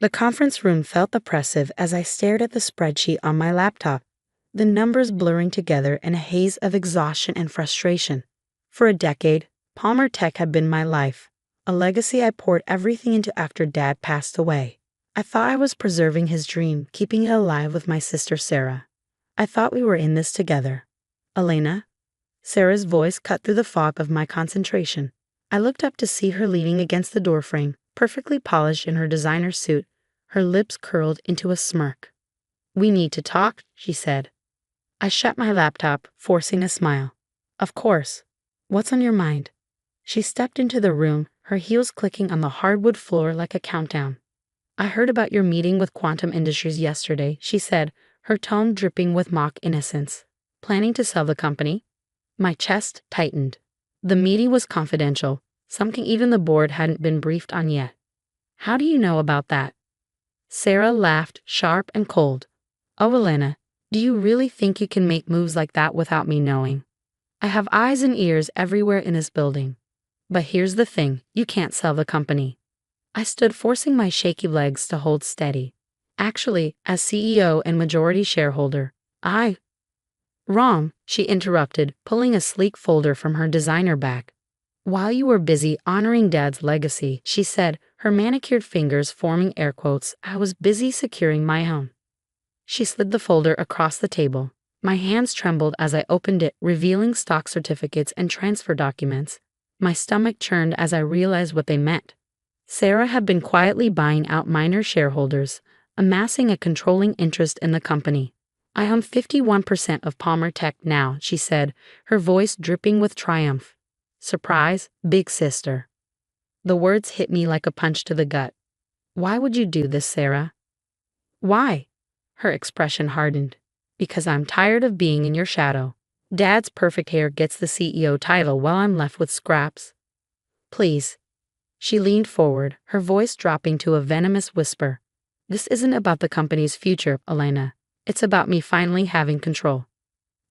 The conference room felt oppressive as I stared at the spreadsheet on my laptop, the numbers blurring together in a haze of exhaustion and frustration. For a decade, Palmer Tech had been my life, a legacy I poured everything into after Dad passed away. I thought I was preserving his dream, keeping it alive with my sister Sarah. I thought we were in this together. Elena? Sarah's voice cut through the fog of my concentration. I looked up to see her leaning against the doorframe, perfectly polished in her designer suit, her lips curled into a smirk. "We need to talk," she said. I shut my laptop, forcing a smile. "Of course. What's on your mind?" She stepped into the room, her heels clicking on the hardwood floor like a countdown. "I heard about your meeting with Quantum Industries yesterday," she said, her tone dripping with mock innocence. "Planning to sell the company?" My chest tightened. The meeting was confidential, something even the board hadn't been briefed on yet. "How do you know about that?" Sarah laughed, sharp and cold. "Oh, Elena, do you really think you can make moves like that without me knowing? I have eyes and ears everywhere in this building. But here's the thing, you can't sell the company." I stood, forcing my shaky legs to hold steady. "Actually, as CEO and majority shareholder, I—" "Wrong," she interrupted, pulling a sleek folder from her designer bag. "While you were busy honoring Dad's legacy," she said, her manicured fingers forming air quotes, "I was busy securing my own." She slid the folder across the table. My hands trembled as I opened it, revealing stock certificates and transfer documents. My stomach churned as I realized what they meant. Sarah had been quietly buying out minor shareholders, amassing a controlling interest in the company. "I own 51% of Palmer Tech now," she said, her voice dripping with triumph. "Surprise, big sister." The words hit me like a punch to the gut. "Why would you do this, Sarah?" "Why?" Her expression hardened. "Because I'm tired of being in your shadow. Dad's perfect hair gets the CEO title while I'm left with scraps. Please." She leaned forward, her voice dropping to a venomous whisper. "This isn't about the company's future, Elena. It's about me finally having control."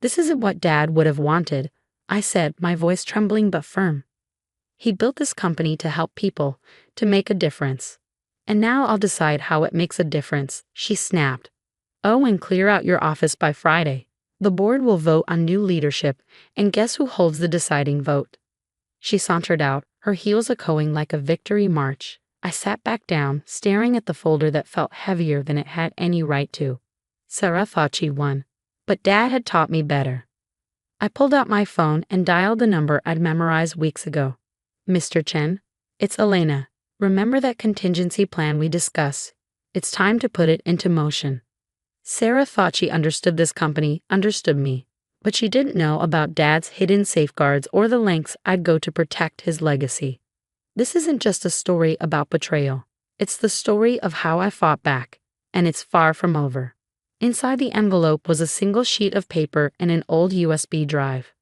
"This isn't what Dad would have wanted," I said, my voice trembling but firm. "He built this company to help people, to make a difference. And now I'll decide how it makes a difference," she snapped. "Oh, and clear out your office by Friday. The board will vote on new leadership, and guess who holds the deciding vote?" She sauntered out, her heels echoing like a victory march. I sat back down, staring at the folder that felt heavier than it had any right to. Sarah thought she won, but Dad had taught me better. I pulled out my phone and dialed the number I'd memorized weeks ago. "Mr. Chen, it's Elena. Remember that contingency plan we discussed? It's time to put it into motion." Sarah thought she understood this company, understood me, but she didn't know about Dad's hidden safeguards or the lengths I'd go to protect his legacy. This isn't just a story about betrayal. It's the story of how I fought back, and it's far from over. Inside the envelope was a single sheet of paper and an old USB drive.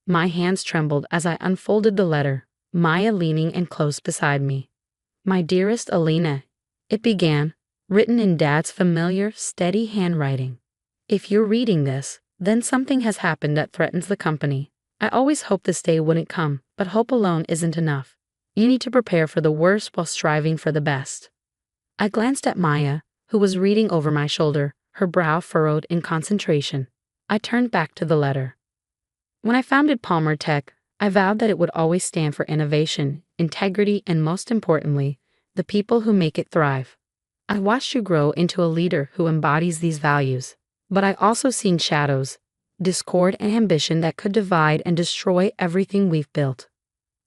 My hands trembled as I unfolded the letter, Maya leaning and close beside me. "My dearest Elena," it began, written in Dad's familiar, steady handwriting. "If you're reading this, then something has happened that threatens the company. I always hoped this day wouldn't come, but hope alone isn't enough. You need to prepare for the worst while striving for the best." I glanced at Maya, who was reading over my shoulder, her brow furrowed in concentration. I turned back to the letter. "When I founded Palmer Tech, I vowed that it would always stand for innovation, integrity, and most importantly, the people who make it thrive. I watched you grow into a leader who embodies these values, but I also seen shadows, discord and ambition that could divide and destroy everything we've built.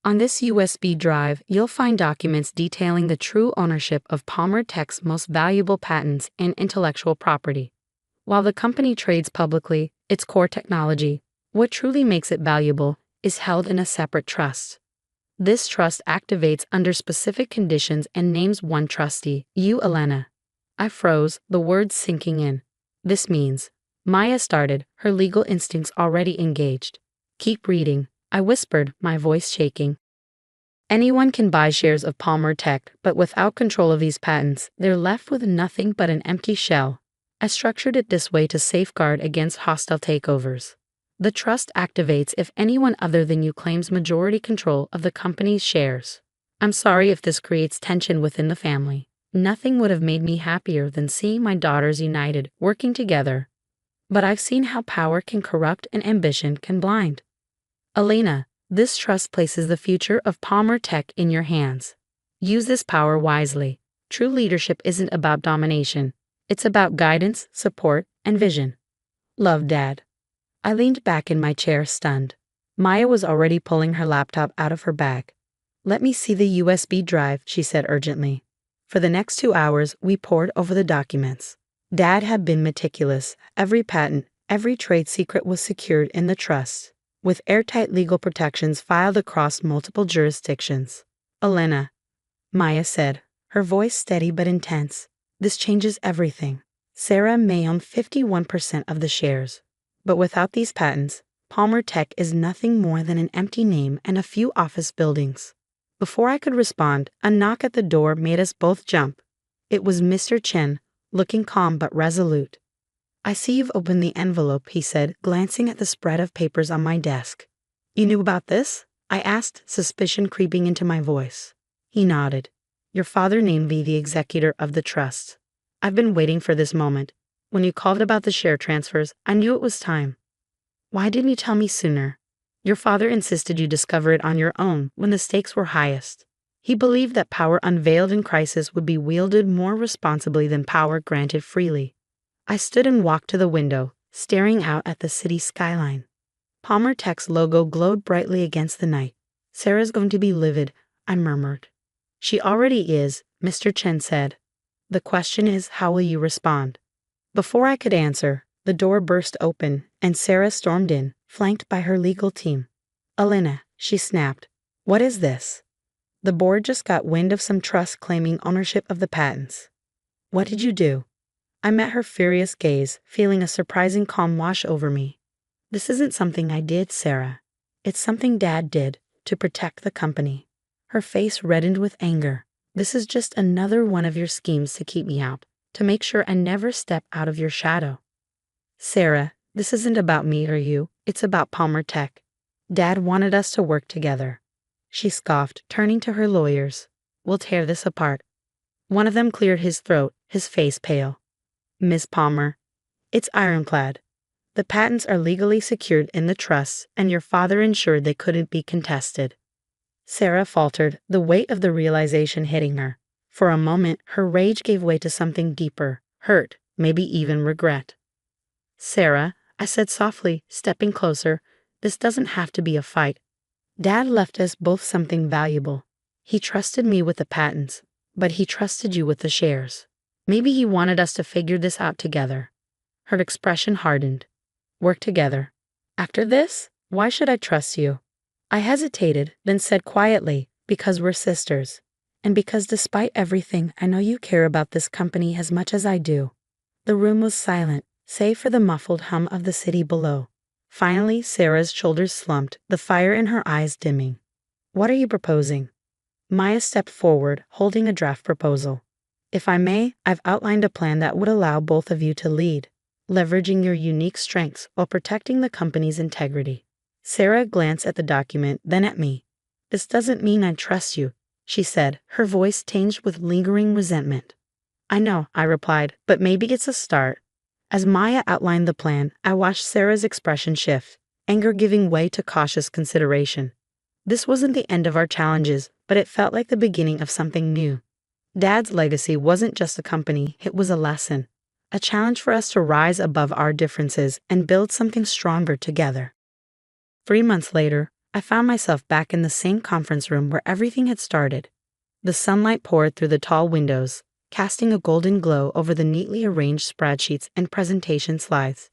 On this USB drive, you'll find documents detailing the true ownership of Palmer Tech's most valuable patents and intellectual property. While the company trades publicly, its core technology, what truly makes it valuable, is held in a separate trust. This trust activates under specific conditions and names one trustee, you, Elena." I froze, the words sinking in. "This means—" Maya started, her legal instincts already engaged. "Keep reading," I whispered, my voice shaking. "Anyone can buy shares of Palmer Tech, but without control of these patents, they're left with nothing but an empty shell. I structured it this way to safeguard against hostile takeovers. The trust activates if anyone other than you claims majority control of the company's shares. I'm sorry if this creates tension within the family. Nothing would have made me happier than seeing my daughters united, working together. But I've seen how power can corrupt and ambition can blind. Elena, this trust places the future of Palmer Tech in your hands. Use this power wisely. True leadership isn't about domination. It's about guidance, support, and vision. Love, Dad. I leaned back in my chair, stunned. Maya was already pulling her laptop out of her bag. Let me see the USB drive, she said urgently. For the next 2 hours, we pored over the documents. Dad had been meticulous. Every patent, every trade secret was secured in the trust, with airtight legal protections filed across multiple jurisdictions. Elena, Maya said, her voice steady but intense, this changes everything. Sarah may own 51% of the shares. But without these patents, Palmer Tech is nothing more than an empty name and a few office buildings. Before I could respond, a knock at the door made us both jump. It was Mr. Chen, looking calm but resolute. I see you've opened the envelope, he said, glancing at the spread of papers on my desk. You knew about this? I asked, suspicion creeping into my voice. He nodded. Your father named me the executor of the trust. I've been waiting for this moment. When you called about the share transfers, I knew it was time. Why didn't you tell me sooner? Your father insisted you discover it on your own when the stakes were highest. He believed that power unveiled in crisis would be wielded more responsibly than power granted freely. I stood and walked to the window, staring out at the city skyline. Palmer Tech's logo glowed brightly against the night. Sarah's going to be livid, I murmured. She already is, Mr. Chen said. The question is, how will you respond? Before I could answer, the door burst open, and Sarah stormed in, flanked by her legal team. Elena, she snapped. What is this? The board just got wind of some trust claiming ownership of the patents. What did you do? I met her furious gaze, feeling a surprising calm wash over me. This isn't something I did, Sarah. It's something Dad did, to protect the company. Her face reddened with anger. This is just another one of your schemes to keep me out, to make sure I never step out of your shadow. Sarah, this isn't about me or you, it's about Palmer Tech. Dad wanted us to work together. She scoffed, turning to her lawyers. We'll tear this apart. One of them cleared his throat, his face pale. Miss Palmer, it's ironclad. The patents are legally secured in the trusts, and your father ensured they couldn't be contested. Sarah faltered, the weight of the realization hitting her. For a moment, her rage gave way to something deeper, hurt, maybe even regret. Sarah, I said softly, stepping closer, this doesn't have to be a fight. Dad left us both something valuable. He trusted me with the patents, but he trusted you with the shares. Maybe he wanted us to figure this out together. Her expression hardened. Work together. After this, why should I trust you? I hesitated, then said quietly, because we're sisters. And because despite everything, I know you care about this company as much as I do. The room was silent, save for the muffled hum of the city below. Finally, Sarah's shoulders slumped, the fire in her eyes dimming. What are you proposing? Maya stepped forward, holding a draft proposal. If I may, I've outlined a plan that would allow both of you to lead, leveraging your unique strengths while protecting the company's integrity. Sarah glanced at the document, then at me. This doesn't mean I trust you, she said, her voice tinged with lingering resentment. I know, I replied, but maybe it's a start. As Maya outlined the plan, I watched Sarah's expression shift, anger giving way to cautious consideration. This wasn't the end of our challenges, but it felt like the beginning of something new. Dad's legacy wasn't just a company, it was a lesson. A challenge for us to rise above our differences and build something stronger together. 3 months later, I found myself back in the same conference room where everything had started. The sunlight poured through the tall windows, casting a golden glow over the neatly arranged spreadsheets and presentation slides.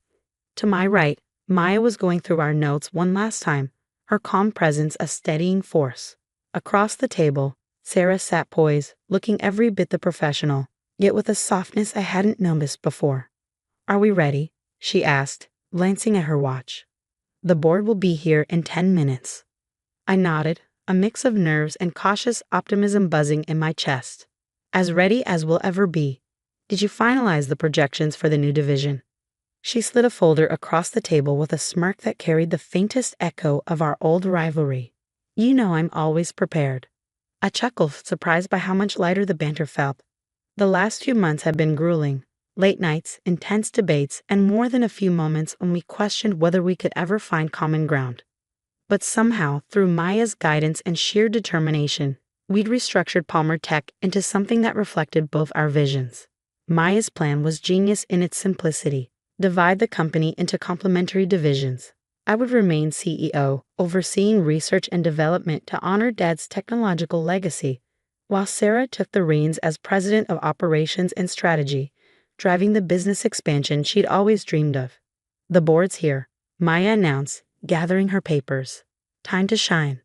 To my right, Maya was going through our notes one last time, her calm presence a steadying force. Across the table, Sarah sat poised, looking every bit the professional, yet with a softness I hadn't noticed before. Are we ready? She asked, glancing at her watch. The board will be here in 10 minutes. I nodded, a mix of nerves and cautious optimism buzzing in my chest. As ready as we'll ever be. Did you finalize the projections for the new division? She slid a folder across the table with a smirk that carried the faintest echo of our old rivalry. You know I'm always prepared. I chuckled, surprised by how much lighter the banter felt. The last few months had been grueling. Late nights, intense debates, and more than a few moments when we questioned whether we could ever find common ground. But somehow, through Maya's guidance and sheer determination, we'd restructured Palmer Tech into something that reflected both our visions. Maya's plan was genius in its simplicity. Divide the company into complementary divisions. I would remain CEO, overseeing research and development to honor Dad's technological legacy, while Sarah took the reins as president of operations and strategy, driving the business expansion she'd always dreamed of. "The board's here," Maya announced, gathering her papers. "Time to shine."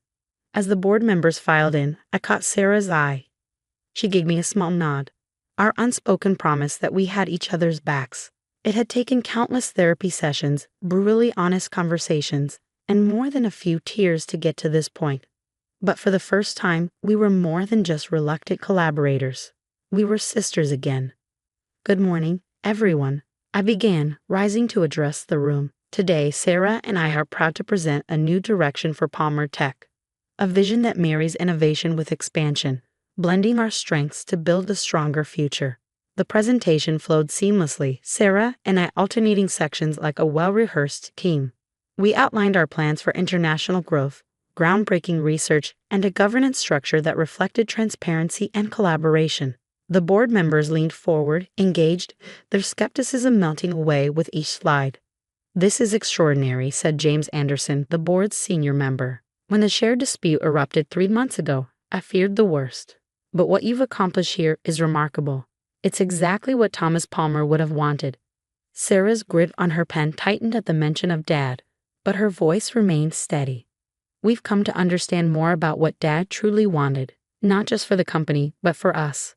As the board members filed in, I caught Sarah's eye. She gave me a small nod. Our unspoken promise that we had each other's backs. It had taken countless therapy sessions, brutally honest conversations, and more than a few tears to get to this point. But for the first time, we were more than just reluctant collaborators. We were sisters again. "Good morning, everyone," I began, rising to address the room. "Today, Sarah and I are proud to present a new direction for Palmer Tech. A vision that marries innovation with expansion, blending our strengths to build a stronger future." The presentation flowed seamlessly, Sarah and I alternating sections like a well-rehearsed team. We outlined our plans for international growth, groundbreaking research, and a governance structure that reflected transparency and collaboration. The board members leaned forward, engaged, their skepticism melting away with each slide. "This is extraordinary," said James Anderson, the board's senior member. "When the shared dispute erupted 3 months ago, I feared the worst. But what you've accomplished here is remarkable. It's exactly what Thomas Palmer would have wanted." Sarah's grip on her pen tightened at the mention of Dad, but her voice remained steady. "We've come to understand more about what Dad truly wanted, not just for the company, but for us."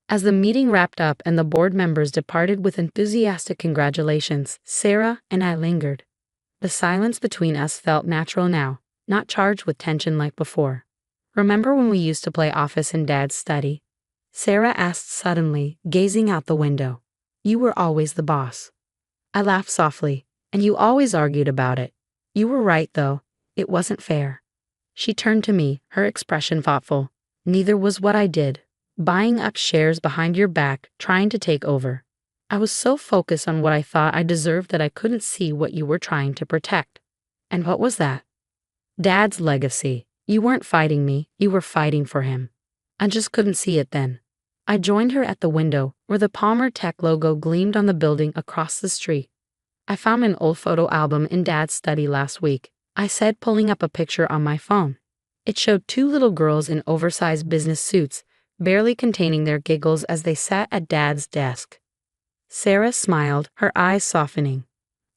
As the meeting wrapped up and the board members departed with enthusiastic congratulations, Sarah and I lingered. The silence between us felt natural now, not charged with tension like before. "Remember when we used to play office in Dad's study?" Sarah asked suddenly, gazing out the window. "You were always the boss." I laughed softly. "And you always argued about it. You were right, though. It wasn't fair." She turned to me, her expression thoughtful. "Neither was what I did. Buying up shares behind your back, trying to take over. I was so focused on what I thought I deserved that I couldn't see what you were trying to protect." "And what was that?" "Dad's legacy. You weren't fighting me, you were fighting for him. I just couldn't see it then." I joined her at the window, where the Palmer Tech logo gleamed on the building across the street. "I found an old photo album in Dad's study last week," I said, pulling up a picture on my phone. It showed 2 little girls in oversized business suits, barely containing their giggles as they sat at Dad's desk. Sarah smiled, her eyes softening.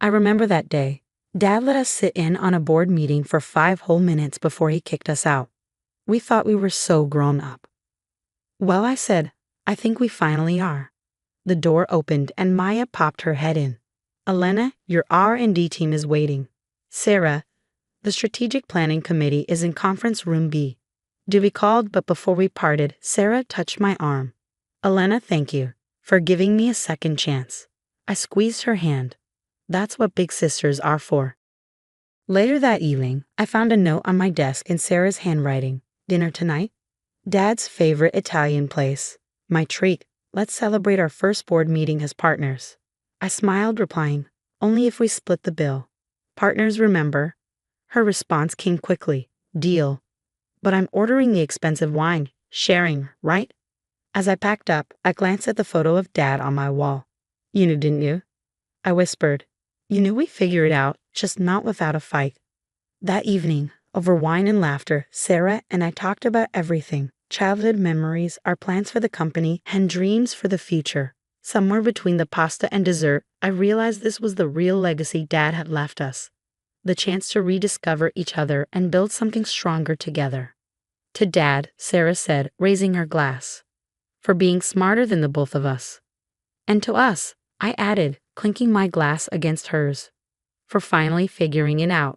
"I remember that day. Dad let us sit in on a board meeting for 5 whole minutes before he kicked us out. We thought we were so grown up." "Well," I said, "I think we finally are." The door opened and Maya popped her head in. "Elena, your R&D team is waiting." "Sarah, the strategic planning committee is in conference room B." To be called, but before we parted, Sarah touched my arm. "Elena, thank you for giving me a second chance." I squeezed her hand. That's what big sisters are for. Later that evening, I found a note on my desk in Sarah's handwriting. "Dinner tonight? Dad's favorite Italian place. My treat. Let's celebrate our first board meeting as partners." I smiled, replying, "Only if we split the bill." "Partners, remember?" Her response came quickly. "Deal. But I'm ordering the expensive wine. Sharing, right?" As I packed up, I glanced at the photo of Dad on my wall. "You knew, didn't you?" I whispered. "You knew we'd figure it out, just not without a fight." That evening, over wine and laughter, Sarah and I talked about everything. Childhood memories, our plans for the company, and dreams for the future. Somewhere between the pasta and dessert, I realized this was the real legacy Dad had left us. The chance to rediscover each other and build something stronger together. "To Dad," Sarah said, raising her glass. "For being smarter than the both of us." "And to us," I added, clinking my glass against hers. "For finally figuring it out."